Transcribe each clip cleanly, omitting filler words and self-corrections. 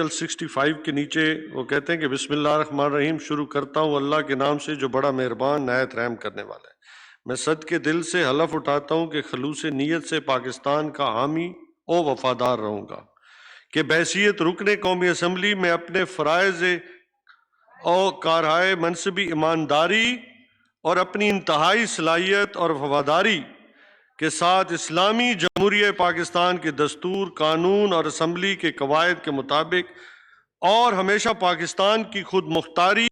65 کے نیچے وہ کہتے ہیں کہ بسم اللہ الرحمن الرحیم شروع کرتا ہوں اللہ کے نام سے جو بڑا مہربان نہایت رحم کرنے والا ہے۔ میں صد کے دل سے حلف اٹھاتا ہوں کہ خلوص نیت سے پاکستان کا حامی و وفادار رہوں گا، کہ بحیثیت رکن قومی اسمبلی میں اپنے فرائض اور کارہائے منصبی ایمانداری اور اپنی انتہائی صلاحیت اور وفاداری کے ساتھ اسلامی جمہوریہ پاکستان کے دستور، قانون اور اسمبلی کے قواعد کے مطابق اور ہمیشہ پاکستان کی خود مختاری،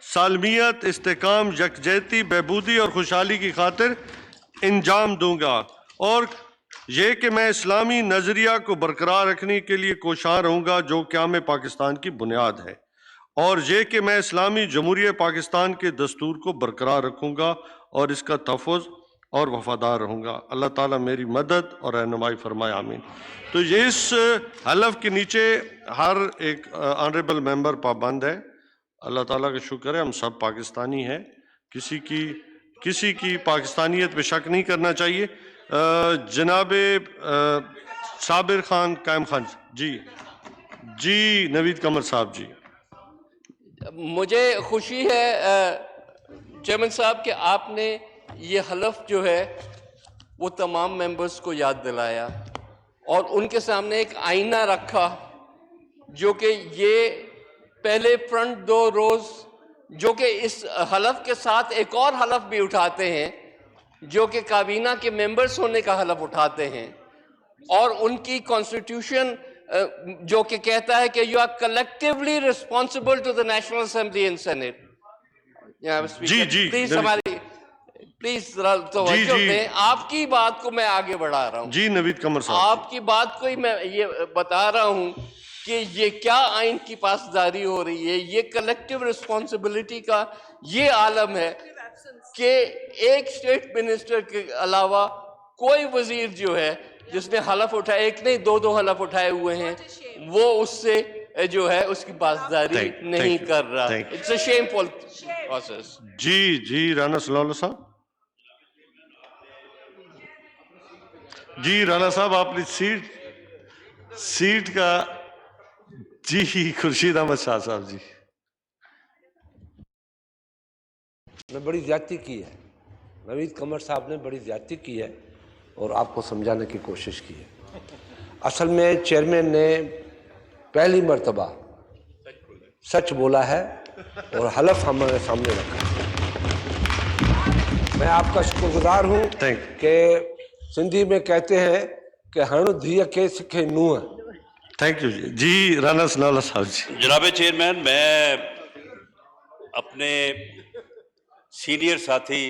سالمیت، استحکام، یکجہتی، بہبودی اور خوشحالی کی خاطر انجام دوں گا، اور یہ کہ میں اسلامی نظریہ کو برقرار رکھنے کے لیے کوشاں رہوں گا جو قیام پاکستان کی بنیاد ہے، اور یہ کہ میں اسلامی جمہوریہ پاکستان کے دستور کو برقرار رکھوں گا اور اس کا تحفظ اور وفادار رہوں گا۔ اللہ تعالیٰ میری مدد اور رہنمائی فرمائے، آمین۔ تو یہ اس حلف کے نیچے ہر ایک آنریبل ممبر پابند ہے۔ اللہ تعالیٰ کا شکر ہے ہم سب پاکستانی ہیں، کسی کی پاکستانیت پہ شک نہیں کرنا چاہیے۔ جناب صابر خان قائم خان جی نوید قمر صاحب جی۔ مجھے خوشی ہے چیئرمین صاحب کہ آپ نے یہ حلف جو ہے وہ تمام ممبرز کو یاد دلایا اور ان کے سامنے ایک آئینہ رکھا، جو کہ یہ پہلے فرنٹ 2 روز جو کہ اس حلف کے ساتھ ایک اور حلف بھی اٹھاتے ہیں جو کہ کابینہ کے ممبرز ہونے کا حلف اٹھاتے ہیں، اور ان کی کانسٹیٹیوشن جو کہ کہتا ہے کہ you are collectively responsible to the national assembly and senate. Please ہماری توجہ دیں، آپ کی بات کو میں آگے بڑھا رہا ہوں۔ جی نوید قمر صاحب، آپ کی بات کو ہی میں یہ بتا رہا ہوں کہ یہ کیا آئین کی پاسداری ہو رہی ہے، یہ کلیکٹیو ریسپانسبلٹی کا یہ عالم ہے کہ ایک اسٹیٹ منسٹر کے علاوہ کوئی وزیر جو ہے جس نے حلف اٹھائے، ایک نہیں 2 حلف اٹھائے ہوئے ہیں، وہ اس سے جو ہے اس کی پاسداری نہیں کر رہا۔ It's a shameful process. جی رانا صلی اللہ علیہ صاحب، جی رانا صاحب آپ نے سیٹ کا جی خورشید احمد شاہ صاحب جی۔ نے بڑی زیادتی کی ہے، نوید قمر صاحب نے بڑی زیادتی کی ہے اور آپ کو سمجھانے کی کوشش کی ہے۔ اصل میں چیئرمین نے پہلی مرتبہ سچ بولا ہے اور حلف ہمارے سامنے رکھا ہے۔ میں آپ کا شکر گزار ہوں کہ سندھی میں کہتے ہیں کہ ہن دھیہ کے سکھے نوح۔ تھینک یو جی رانا صلی اللہ صاحب جی۔ جناب چیئرمین، میں اپنے سینئر ساتھی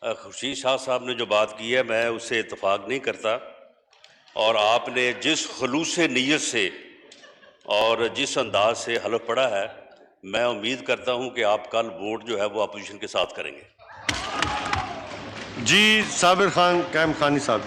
خورشید شاہ صاحب نے جو بات کی ہے میں اس سے اتفاق نہیں کرتا، اور آپ نے جس خلوص نیت سے اور جس انداز سے حلف پڑھا ہے، میں امید کرتا ہوں کہ آپ کل ووٹ جو ہے وہ اپوزیشن کے ساتھ کریں گے۔ جی صابر خان قائم خانی صاحب۔